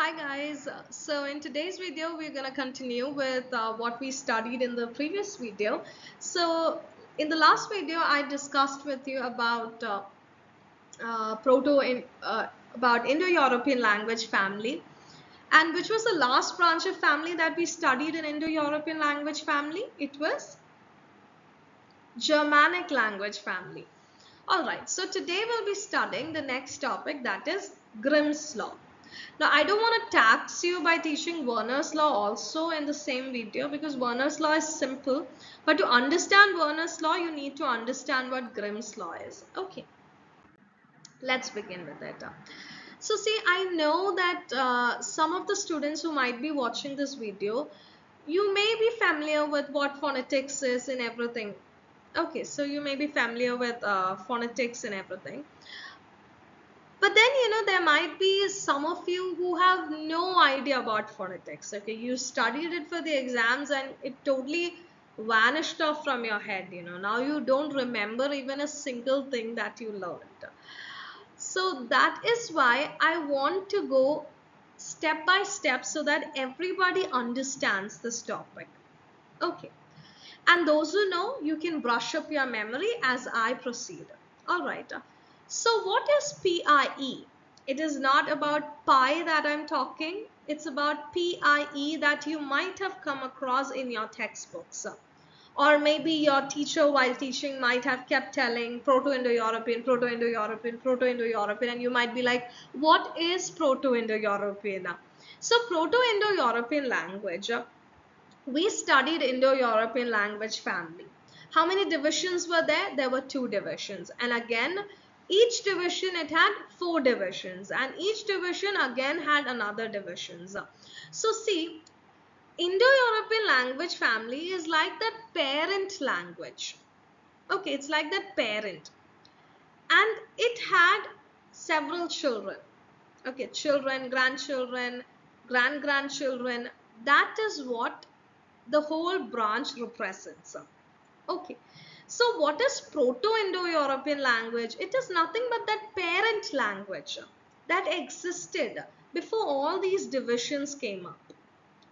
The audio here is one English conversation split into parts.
Hi guys, so in today's video we're going to continue with what we studied in the previous video. So in the last video I discussed with you about about Indo-European language family, and which was the last branch of family that we studied in Indo-European language family. It was Germanic language family. Alright, so today we'll be studying the next topic, that is Grimm's law. Now, I don't want to tax you by teaching Werner's law also in the same video, because Werner's law is simple. But to understand Werner's law, you need to understand what Grimm's law is. Okay, let's begin with it. So see, I know that some of the students who might be watching this video, you may be familiar with what phonetics is and everything. Okay, so you may be familiar with phonetics and everything. But then, there might be some of you who have no idea about phonetics. Okay, you studied it for the exams and it totally vanished off from your head. Now you don't remember even a single thing that you learned. So that is why I want to go step by step so that everybody understands this topic. Okay. And those who know, you can brush up your memory as I proceed. All right. So what is PIE? It is not about pi that I'm talking. It's about PIE that you might have come across in your textbooks. Or maybe your teacher while teaching might have kept telling Proto-Indo-European, Proto-Indo-European, Proto-Indo-European, and you might be like, what is Proto-Indo-European? So Proto-Indo-European language, we studied Indo-European language family. How many divisions were there? There were 2 divisions. And again, each division, it had 4 divisions. And each division again had another divisions. So see, Indo-European language family is like that parent language. Okay, it's like that parent. And it had several children. Okay, children, grandchildren, grand-grandchildren. That is what the whole branch represents. Okay, so what is Proto-Indo-European language? It is nothing but that parent language that existed before all these divisions came up.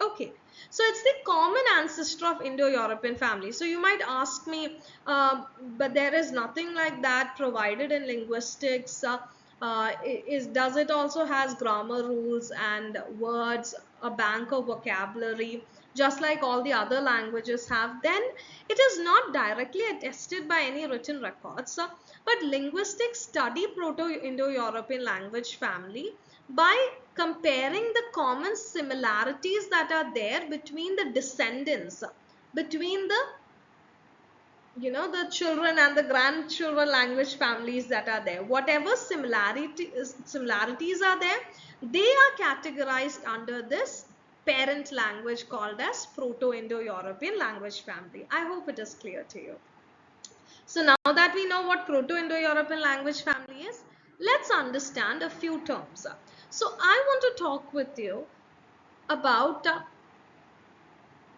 Okay, so it's the common ancestor of Indo-European family. So you might ask me, but there is nothing like that provided in linguistics. Does it also has grammar rules and words, a bank of vocabulary, just like all the other languages have? Then it is not directly attested by any written records. But linguistics study Proto-Indo-European language family by comparing the common similarities that are there between the descendants, between the children and the grandchildren language families that are there. Whatever similarities are there, they are categorized under this parent language called as Proto-Indo-European language family. I hope it is clear to you. So now that we know what Proto-Indo-European language family is, let's understand a few terms. So I want to talk with you about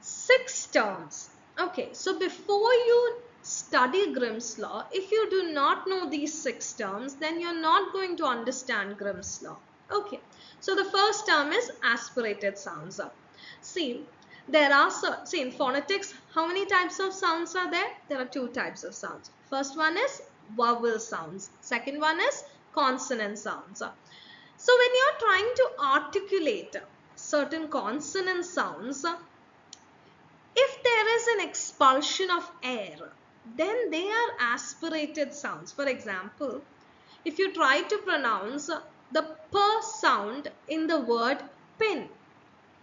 6 terms. Okay, so before you study Grimm's law, if you do not know these 6 terms, then you're not going to understand Grimm's law. Okay, so the first term is aspirated sounds. See, in phonetics, how many types of sounds are there? There are 2 types of sounds. First one is vowel sounds. Second one is consonant sounds. So when you're trying to articulate certain consonant sounds, if there is an expulsion of air, then they are aspirated sounds. For example, if you try to pronounce the p sound in the word pin,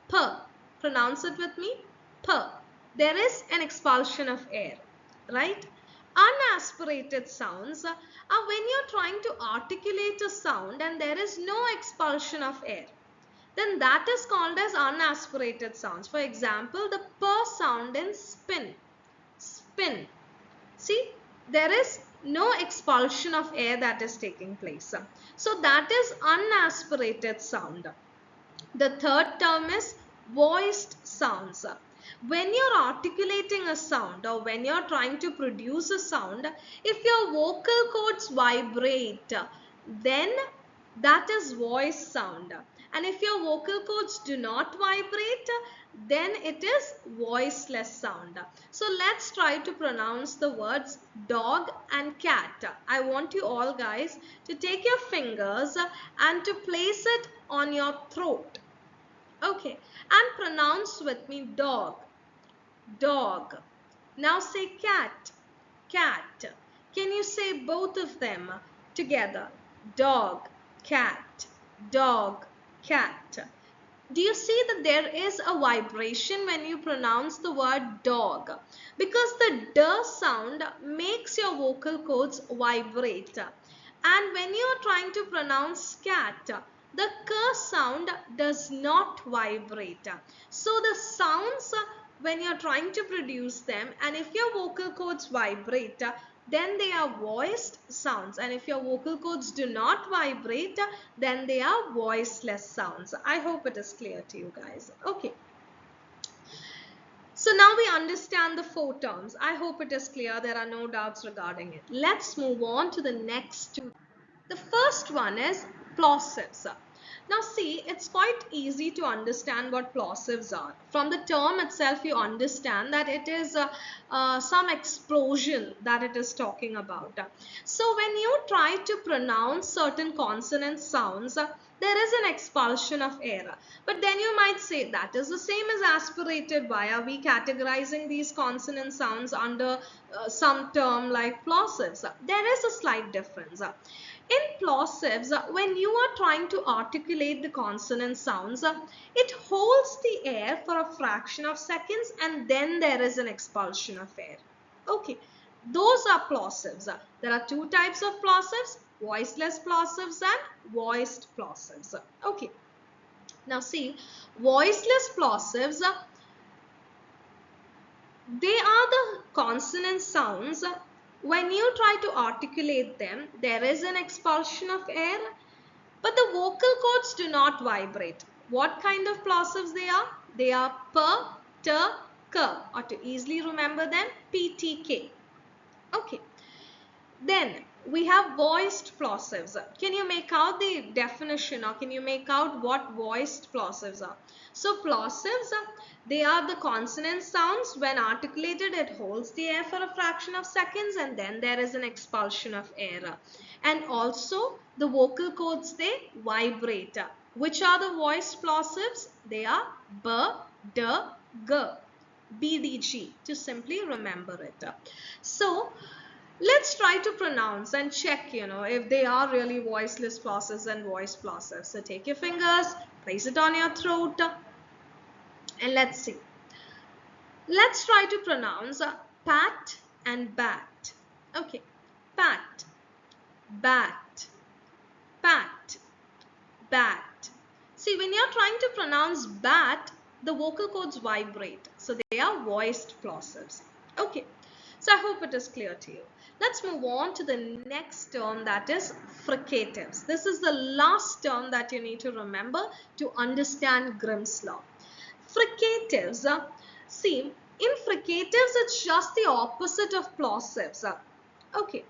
p, pronounce it with me, p, there is an expulsion of air, right? Unaspirated sounds are when you're trying to articulate a sound and there is no expulsion of air. Then that is called as unaspirated sounds. For example, the p sound in spin, spin. See, there is no expulsion of air that is taking place. So that is unaspirated sound. The third term is voiced sounds. When you're articulating a sound or when you're trying to produce a sound, if your vocal cords vibrate, then that is voice sound. And if your vocal cords do not vibrate, then it is voiceless sound. So let's try to pronounce the words dog and cat. I want you all guys to take your fingers and to place it on your throat. Okay, and pronounce with me dog, dog. Now say cat, cat. Can you say both of them together? Dog, cat, dog, cat. Do you see that there is a vibration when you pronounce the word dog? Because the d sound makes your vocal cords vibrate. And when you are trying to pronounce cat, the k sound does not vibrate. So the sounds, when you are trying to produce them, and if your vocal cords vibrate, then they are voiced sounds, and if your vocal cords do not vibrate, then they are voiceless sounds. I hope it is clear to you guys. Okay. So now we understand the four terms. I hope it is clear. There are no doubts regarding it. Let's move on to the next two. The first one is plosives. Now see, it's quite easy to understand what plosives are. From the term itself, you understand that it is some explosion that it is talking about. So when you try to pronounce certain consonant sounds, there is an expulsion of air. But then you might say that is the same as aspirated. Why are we categorizing these consonant sounds under some term like plosives? There is a slight difference. In plosives, when you are trying to articulate the consonant sounds, it holds the air for a fraction of seconds and then there is an expulsion of air. Okay, those are plosives. There are two types of plosives, voiceless plosives and voiced plosives. Okay, now see, voiceless plosives, they are the consonant sounds. When you try to articulate them, there is an expulsion of air, but the vocal cords do not vibrate. What kind of plosives they are? They are p, t, k, or to easily remember them, p, t, k. Okay. Then we have voiced plosives. Can you make out the definition, or can you make out what voiced plosives are? So plosives, they are the consonant sounds. When articulated, it holds the air for a fraction of seconds and then there is an expulsion of air. And also the vocal cords, they vibrate. Which are the voiced plosives? They are b, d, g, b, d, g, to simply remember it. So let's try to pronounce and check, if they are really voiceless plosives and voiced plosives. So take your fingers, place it on your throat, and let's see. Let's try to pronounce pat and bat. Okay, pat, bat, pat, bat. See, when you're trying to pronounce bat, the vocal cords vibrate. So they are voiced plosives. Okay, so I hope it is clear to you. Let's move on to the next term, that is fricatives. This is the last term that you need to remember to understand Grimm's law. Fricatives, see, in fricatives, it's just the opposite of plosives. Okay.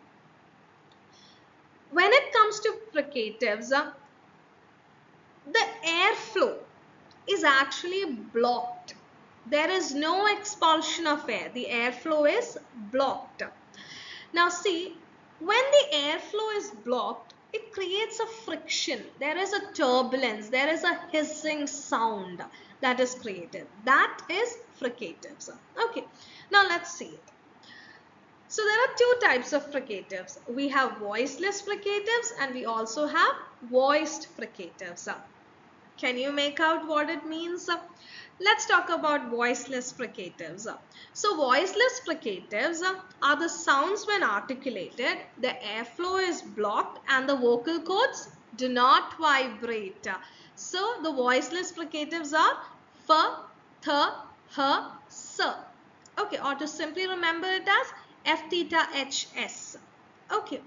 When it comes to fricatives, the airflow is actually blocked. There is no expulsion of air. The airflow is blocked. Now see, when the airflow is blocked, it creates a friction. There is a turbulence. There is a hissing sound that is created. That is fricatives. Okay, now let's see it. So there are two types of fricatives. We have voiceless fricatives and we also have voiced fricatives. Can you make out what it means? Let's talk about voiceless fricatives. So voiceless fricatives are the sounds when articulated, the airflow is blocked and the vocal cords do not vibrate. So the voiceless fricatives are f, th, h, s. Okay, or to simply remember it as f, theta, h, s. Okay,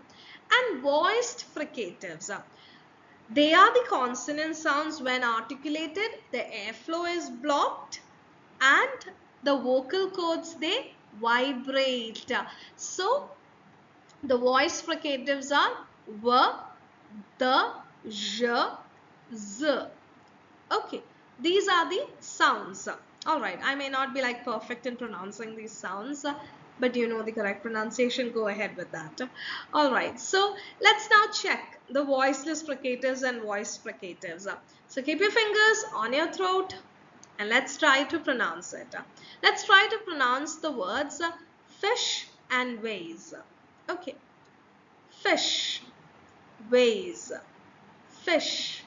and voiced fricatives, they are the consonant sounds when articulated, the airflow is blocked and the vocal cords, they vibrate. So the voiced fricatives are v, the, zh, z. Okay, these are the sounds. All right, I may not be like perfect in pronouncing these sounds, but you know the correct pronunciation. Go ahead with that. All right, so let's now check the voiceless fricatives and voiced fricatives. So keep your fingers on your throat and let's try to pronounce it. Let's try to pronounce the words fish and vase. Okay, fish, vase, fish,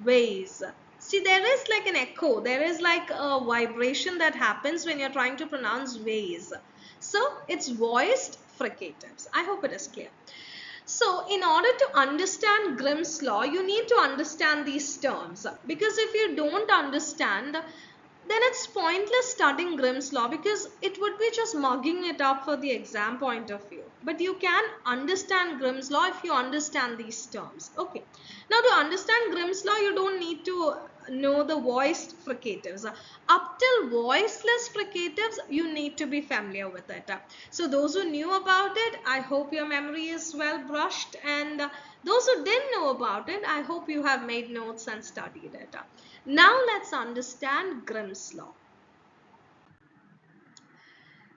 vase. See, there is like an echo. There is like a vibration that happens when you're trying to pronounce vase. So it's voiced fricatives. I hope it is clear. So in order to understand Grimm's law, you need to understand these terms. Because if you don't understand, then it's pointless studying Grimm's law because it would be just mugging it up for the exam point of view. But you can understand Grimm's law if you understand these terms. Okay. Now to understand Grimm's law, you don't need to know the voiced fricatives. Up till voiceless fricatives, you need to be familiar with it. So those who knew about it, I hope your memory is well brushed, and those who didn't know about it, I hope you have made notes and studied it. Now let's understand Grimm's law.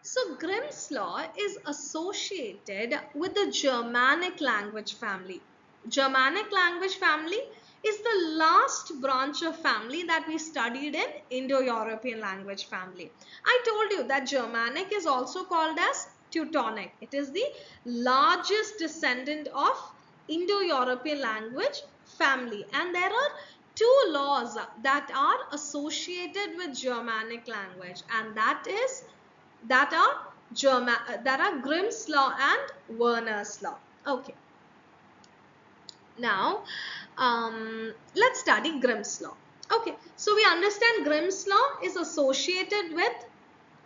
So Grimm's law is associated with the Germanic language family. Germanic language family is the last branch of family that we studied in Indo-European language family. I told you that Germanic is also called as Teutonic. It is the largest descendant of Indo-European language family, and there are two laws that are associated with Germanic language, and that are Grimm's law and Werner's law. Okay. Now, let's study Grimm's law. Okay, so we understand Grimm's law is associated with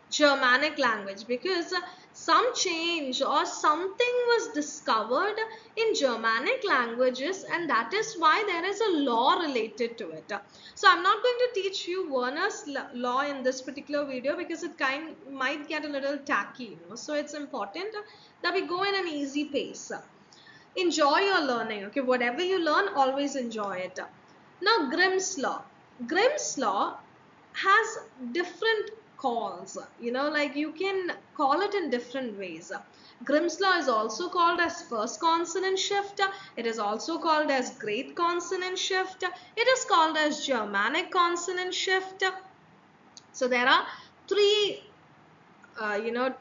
Germanic language because some change or something was discovered in Germanic languages, and that is why there is a law related to it. So I'm not going to teach you Werner's law in this particular video because it might get a little tacky, so it's important that we go in an easy pace. Enjoy your learning. Okay, whatever you learn, always enjoy it. Now Grimm's law. Grimm's law has different calls, like you can call it in different ways. Grimm's law is also called as first consonant shift. It is also called as great consonant shift. It is called as Germanic consonant shift. So there are three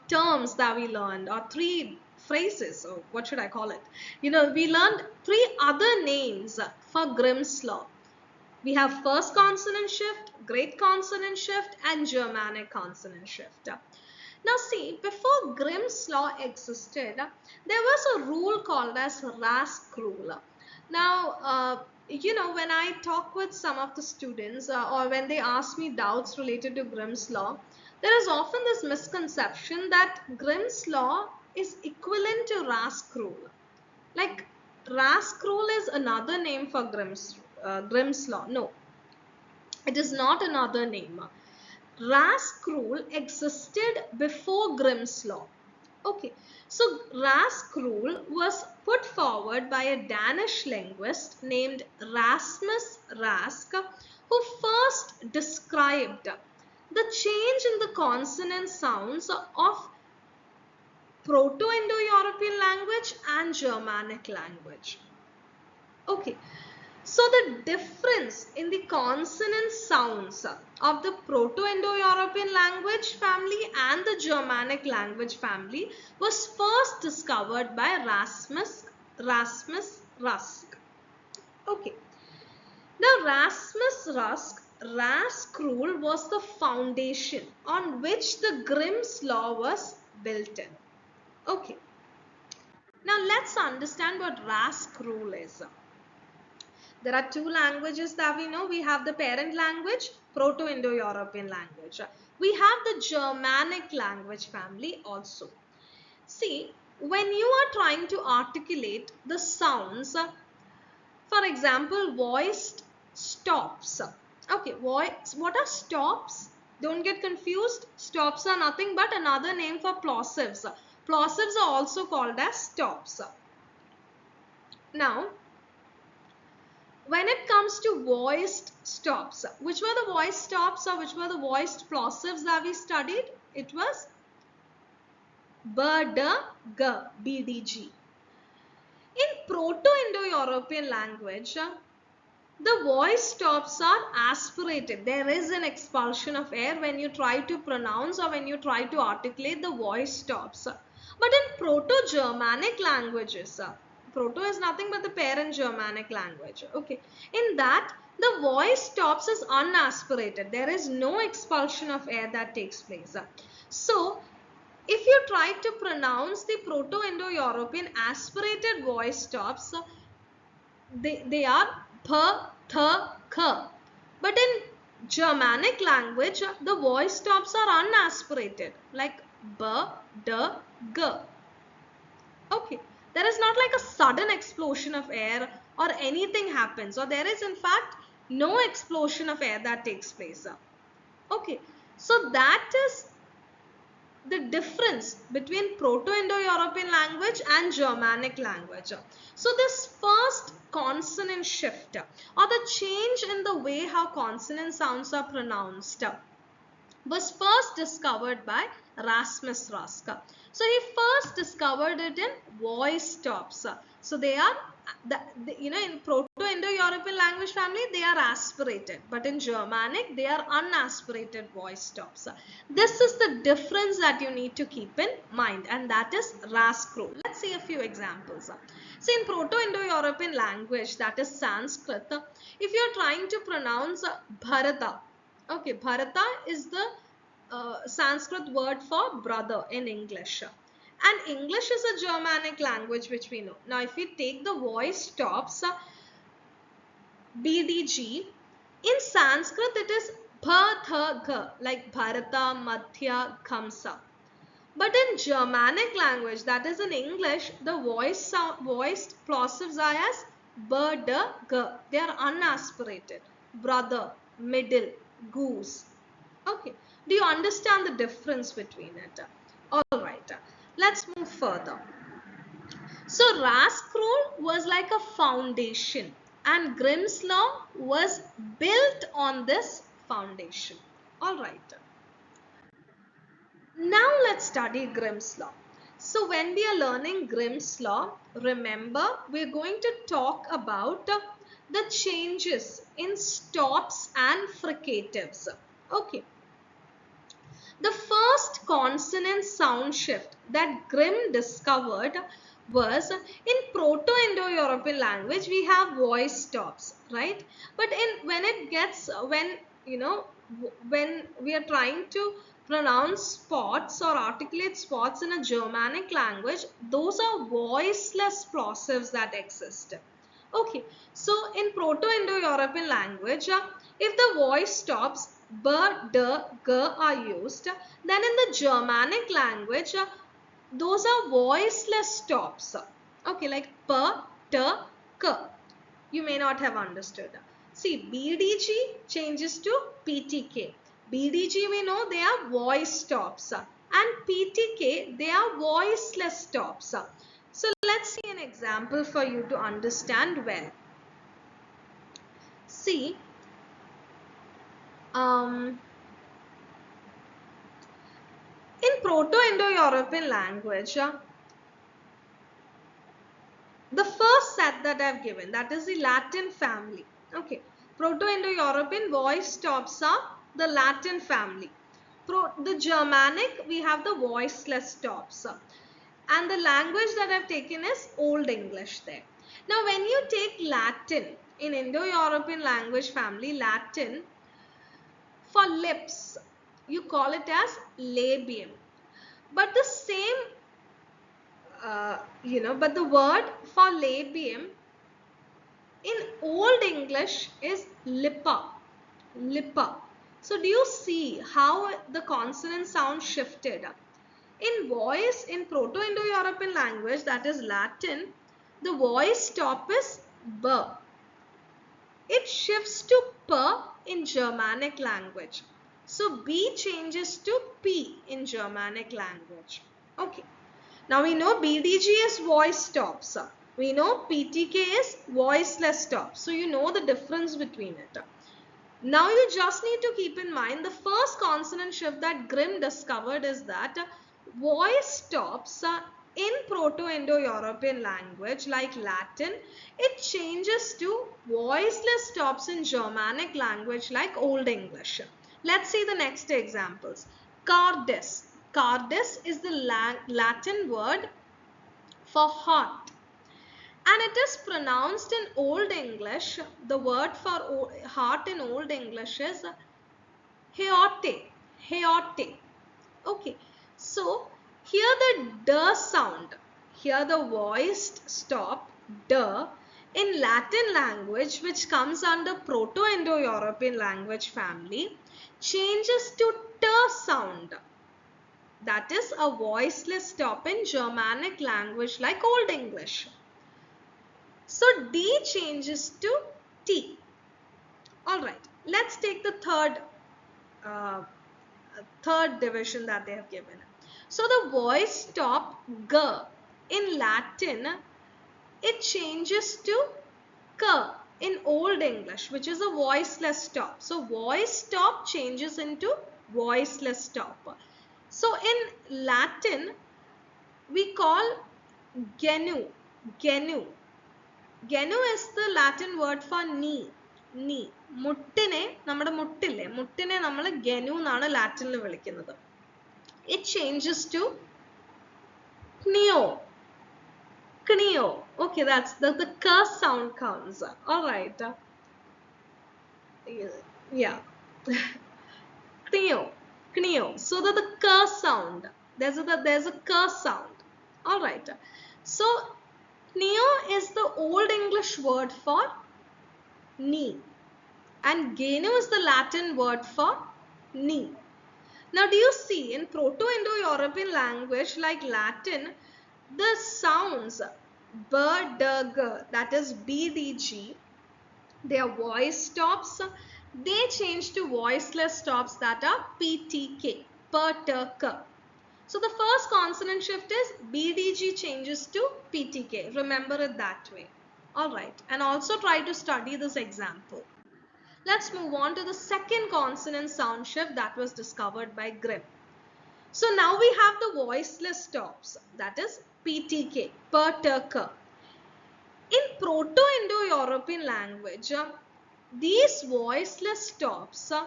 terms that we learned, or three phrases, or what should I call it? We learned three other names for Grimm's law. We have first consonant shift, great consonant shift, and Germanic consonant shift. Now see, before Grimm's law existed, there was a rule called as Rask rule. Now, when I talk with some of the students or when they ask me doubts related to Grimm's law, there is often this misconception that Grimm's law is equivalent to Rask rule. Like Rask rule is another name for Grimm's law. No, it is not another name. Rask rule existed before Grimm's law. Okay, so Rask rule was put forward by a Danish linguist named Rasmus Rask, who first described the change in the consonant sounds of Proto-Indo-European language and Germanic language. Okay, so the difference in the consonant sounds of the Proto-Indo-European language family and the Germanic language family was first discovered by Rasmus Rask. Okay, now Rask rule was the foundation on which the Grimm's law was built in. Okay, now let's understand what Rask rule is. There are two languages that we know. We have the parent language, Proto-Indo-European language. We have the Germanic language family also. See, when you are trying to articulate the sounds, for example, voiced stops. Okay, what are stops? Don't get confused. Stops are nothing but another name for plosives. Plosives are also called as stops. Now, when it comes to voiced stops, which were the voiced stops or which were the voiced plosives that we studied? It was b, d, g, bdg. In Proto-Indo-European language, the voice stops are aspirated. There is an expulsion of air when you try to pronounce or when you try to articulate, the voice stops. But in Proto-Germanic languages, Proto is nothing but the parent Germanic language. Okay. In that, the voice stops is unaspirated. There is no expulsion of air that takes place. So, if you try to pronounce the Proto-Indo-European aspirated voice stops, they are p, th, k. But in Germanic language, the voice stops are unaspirated, like b, d, g. Okay, there is not like a sudden explosion of air or anything happens, or there is in fact no explosion of air that takes place. Okay, so that is the difference between Proto-Indo-European language and Germanic language. So this first consonant shift or the change in the way how consonant sounds are pronounced was first discovered by Rasmus Rask. So he first discovered it in voice stops. So they are, in Proto-Indo-European language family, they are aspirated. But in Germanic, they are unaspirated voice stops. This is the difference that you need to keep in mind. And that is Rask rule. Let's see a few examples. So in Proto-Indo-European language, that is Sanskrit, if you're trying to pronounce Bharata, okay, Bharata is the Sanskrit word for brother in English. And English is a Germanic language which we know. Now, if we take the voice stops, BDG, in Sanskrit it is bha, tha, gha, like Bharata, Madhya, Khamsa. But in Germanic language, that is in English, the voiced plosives are as b, d, g. They are unaspirated. Brother, middle, goose. Okay. Do you understand the difference between it? Alright. Let's move further. So Rask rule was like a foundation and Grimm's law was built on this foundation. Alright. Now let's study Grimm's law. So when we are learning Grimm's law, remember we're going to talk about the changes in stops and fricatives. Okay. The first consonant sound shift that Grimm discovered was in Proto-Indo-European language we have voice stops, right? But when we are trying to pronounce spots or articulate spots in a Germanic language, those are voiceless plosives that exist. Okay, so in Proto-Indo-European language, if the voice stops b, d, g are used, then in the Germanic language, those are voiceless stops. Okay, like p, t, k. You may not have understood. See, BDG changes to PTK. BDG we know they are voice stops. And PTK they are voiceless stops. So let's see an example for you to understand well. See, in Proto-Indo-European language, the first set that I've given, that is the Latin family. Okay, Proto-Indo-European voice stops are the Latin family. The Germanic, we have the voiceless stops. And the language that I've taken is Old English there. Now, when you take Latin in Indo-European language family, Latin, for lips, you call it as labium. But the same, but the word for labium in Old English is lippa. Lippa. So do you see how the consonant sound shifted? In voice, in Proto-Indo-European language, that is Latin, the voice stop is b. It shifts to p in Germanic language. So B changes to P in Germanic language. Okay. Now we know BDG is voice stops. We know PTK is voiceless stop. So you know the difference between it. Now you just need to keep in mind the first consonant shift that Grimm discovered is that voice stops in Proto-Indo-European language like Latin, it changes to voiceless stops in Germanic language like Old English. Let's see the next examples. Cardis. Cardis is the Latin word for heart. And it is pronounced in Old English. The word for heart in Old English is heote. Heote. Okay. So here the d sound, here the voiced stop d in Latin language, which comes under Proto-Indo-European language family, changes to t sound. That is a voiceless stop in Germanic language like Old English. So D changes to T. Alright, let's take the third division that they have given. So the voice stop G in Latin, it changes to K in Old English, which is a voiceless stop. So voice stop changes into voiceless stop. So in Latin, we call genu. Genu. Genu is the Latin word for knee. Knee. Muttine, nammada muttille. Muttine nammal genu nanu Latin il vilikkunnathu. It changes to kneo. Kneo. Okay, that's the k sound comes. Alright. Yeah. Kneo. Kneo. So that the k sound. There's a k sound. Alright. So kneo is the Old English word for knee. And genu is the Latin word for knee. Now do you see in Proto-Indo-European language like Latin, the sounds b, d, g, that is BDG, their voice stops, they change to voiceless stops that are PTK, per, t, k. So the first consonant shift is BDG changes to PTK. Remember it that way. Alright, and also try to study this example. Let's move on to the second consonant sound shift that was discovered by Grimm. So now we have the voiceless stops, that is PTK, per, t, k. In Proto-Indo-European language, these voiceless stops are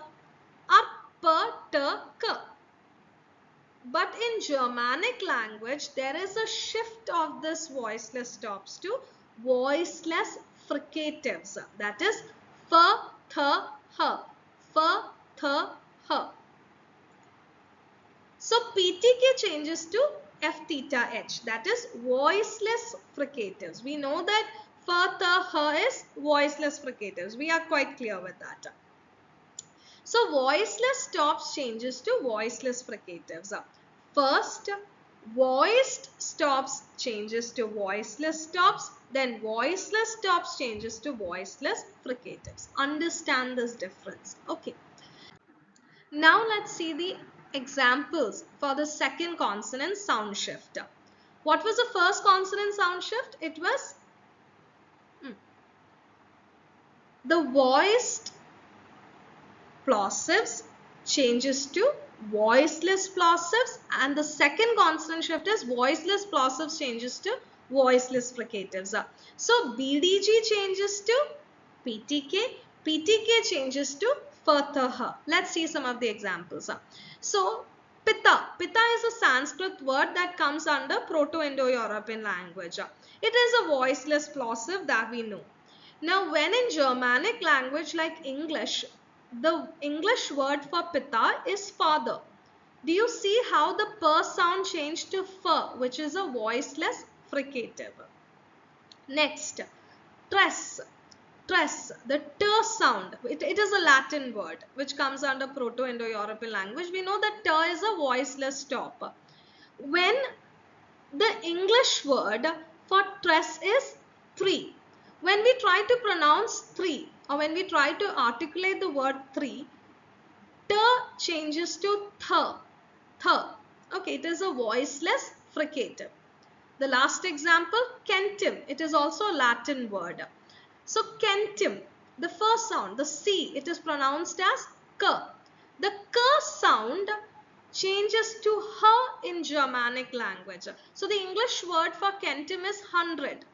per, t, k. But in Germanic language, there is a shift of this voiceless stops to voiceless fricatives. That is f, th, h, f, th, h. So PTK changes to f, theta, h. That is voiceless fricatives. We know that f, th, h is voiceless fricatives. We are quite clear with that. So voiceless stops changes to voiceless fricatives. First, voiced stops changes to voiceless stops. Then voiceless stops changes to voiceless fricatives. Understand this difference. Okay. Now let's see the examples for the second consonant sound shift. What was the first consonant sound shift? It was the voiced plosives changes to voiceless plosives, and the second consonant shift is voiceless plosives changes to voiceless fricatives. So BDG changes to PTK, PTK changes to FTH. Let's see some of the examples. So Pitta. Pitta is a Sanskrit word that comes under Proto-Indo-European language. It is a voiceless plosive that we know. Now when in Germanic language like English, the English word for pitta is father. Do you see how the per sound changed to f, which is a voiceless fricative? Next, tress. Tress, the t sound, it is a Latin word which comes under Proto-Indo-European language. We know that t is a voiceless stop. When the English word for tress is three, when we try to pronounce three or when we try to articulate the word three, t changes to th. Th. Okay, it is a voiceless fricative. The last example, centum. It is also a Latin word. So centum, the first sound, the C, it is pronounced as K. The K sound changes to H in Germanic language. So the English word for centum is 100.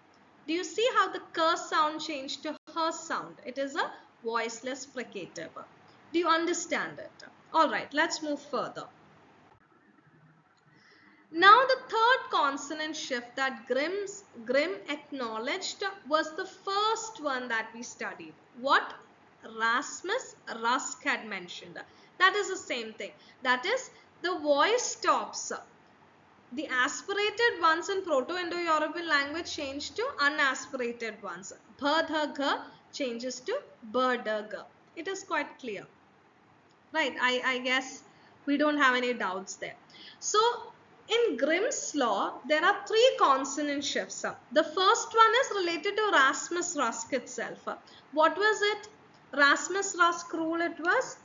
Do you see how the K sound changed to H sound? It is a voiceless fricative. Do you understand it? Alright, let's move further. Now the third consonant shift that Grimm acknowledged was the first one that we studied. What Rasmus Rusk had mentioned. That is the same thing. That is, the voice stops. The aspirated ones in Proto-Indo-European language change to unaspirated ones. Bh changes to bd. It is quite clear. Right, I guess we don't have any doubts there. So in Grimm's law, there are three consonant shifts. The first one is related to Rasmus Rusk itself. What was it? Rasmus Rusk rule, it was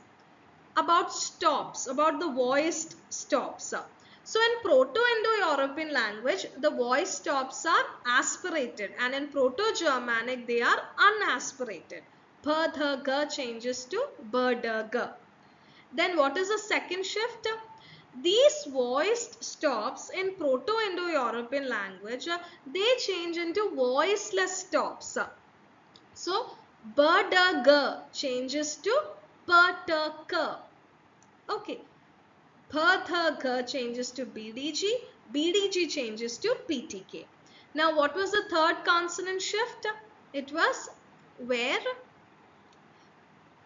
about stops, about the voiced stops. So in Proto-Indo-European language, the voice stops are aspirated, and in Proto-Germanic, they are unaspirated. Bh changes to bd. Then what is the second shift? These voiced stops in Proto-Indo-European language, they change into voiceless stops. So, bd changes to ptk. Okay. Pth changes to bdg. Bdg changes to ptk. Now, what was the third consonant shift? It was where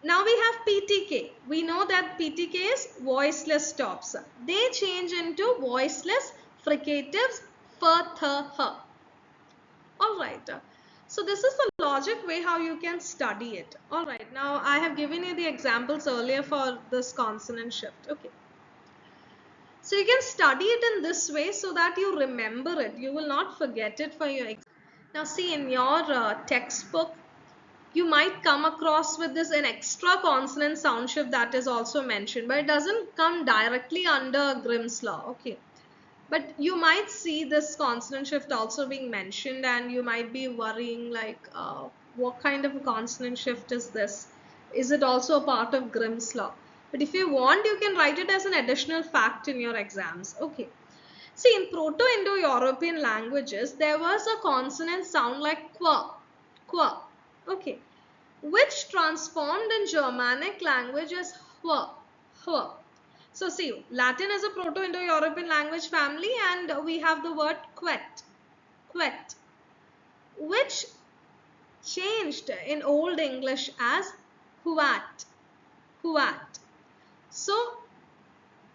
now we have PTK. We know that PTK is voiceless stops. They change into voiceless fricatives f, th, h. Alright. So this is the logic way how you can study it. Alright. Now I have given you the examples earlier for this consonant shift. Okay. So you can study it in this way so that you remember it. You will not forget it for your exam. Now see, in your textbook, you might come across with this an extra consonant sound shift that is also mentioned, but it doesn't come directly under Grimm's law. Okay, but you might see this consonant shift also being mentioned, and you might be worrying like, what kind of a consonant shift is this? Is it also a part of Grimm's law? But if you want, you can write it as an additional fact in your exams. Okay. See, in Proto-Indo-European languages, there was a consonant sound like qua. Qua. Okay. Which transformed in Germanic language as hua. Hua. So see, Latin is a Proto-Indo-European language family, and we have the word quet. Quet. Which changed in Old English as huat. Huat. So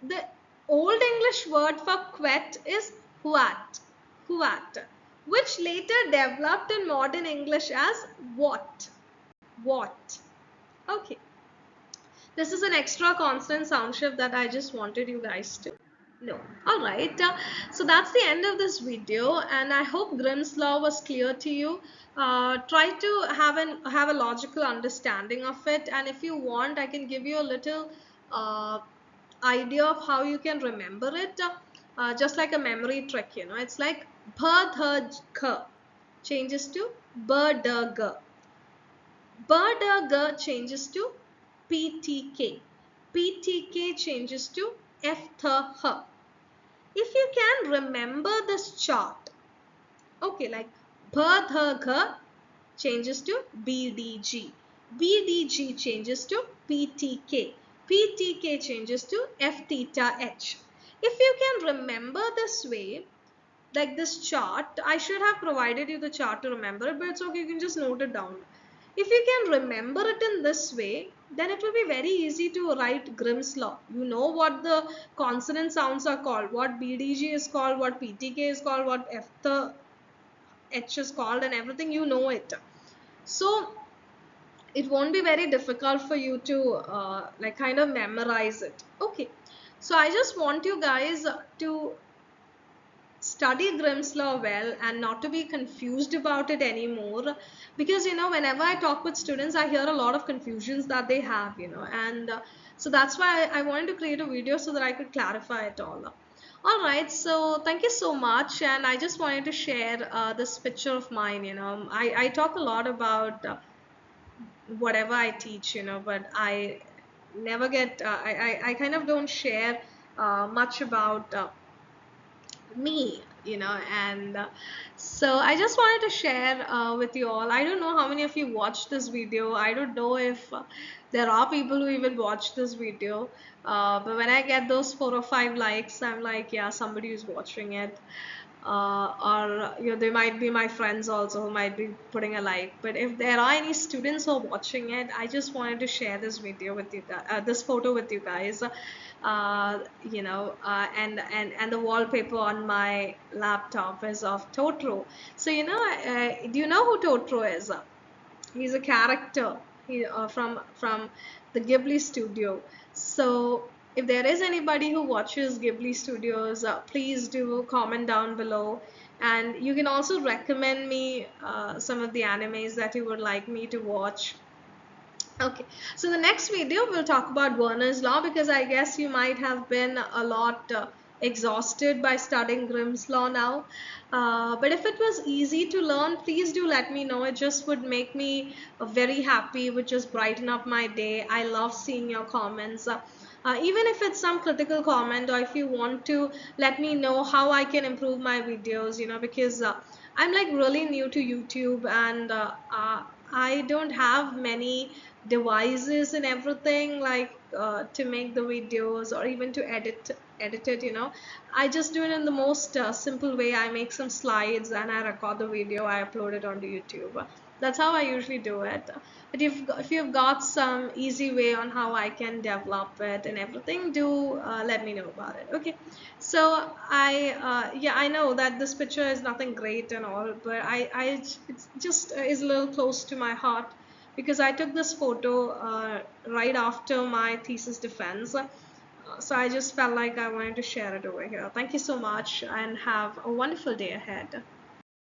the Old English word for quet is huat. Huat. Which later developed in modern English as what. What. Okay. This is an extra consonant sound shift that I just wanted you guys to know. Alright. So that's the end of this video, and I hope Grimm's law was clear to you. Try to have a logical understanding of it, and if you want, I can give you a little idea of how you can remember it, just like a memory trick, you know. It's like bh changes to bd. Bd changes to ptk. Ptk changes to ftH. If you can remember this chart, okay, like bh changes to bdg. Bdg changes to ptk. PTK changes to F theta H. If you can remember this way, like this chart, I should have provided you the chart to remember it, but it's okay, you can just note it down. If you can remember it in this way, then it will be very easy to write Grimm's law. You know what the consonant sounds are called, what BDG is called, what PTK is called, what F the H is called, and everything, you know it. So it won't be very difficult for you to like kind of memorize it. Okay, so I just want you guys to study Grimm's law well and not to be confused about it anymore, because you know, whenever I talk with students, I hear a lot of confusions that they have, you know, and so that's why I wanted to create a video so that I could clarify it all. All right, so thank you so much. And I just wanted to share this picture of mine. I talk a lot about whatever I teach, but I never get, I kind of don't share much about me, and so I just wanted to share with you all. I don't know how many of you watched this video. I don't know if there are people who even watch this video, but when I get those 4 or 5 likes, I'm like, yeah, somebody is watching it. Or they might be my friends also who might be putting a like. But if there are any students who are watching it, I just wanted to share this video with you guys, this photo with you guys. And the wallpaper on my laptop is of Totoro. So do you know who Totoro is? He's a character from the Ghibli studio. So if there is anybody who watches Ghibli studios, please do comment down below. And you can also recommend me some of the animes that you would like me to watch. Okay, so the next video we'll talk about Werner's Law, because I guess you might have been a lot exhausted by studying Grimm's Law now. But if it was easy to learn, please do let me know. It just would make me very happy, would just brighten up my day. I love seeing your comments. Even if it's some critical comment, or if you want to let me know how I can improve my videos, because I'm like really new to YouTube, and I don't have many devices and everything, like to make the videos or even to edit it. I just do it in the most simple way. I make some slides and I record the video, I upload it onto YouTube. That's how I usually do it. But if you've got some easy way on how I can develop it and everything, do let me know about it. Okay, so I know that this picture is nothing great and all, but it just is a little close to my heart, because I took this photo right after my thesis defense. So I just felt like I wanted to share it over here. Thank you so much and have a wonderful day ahead.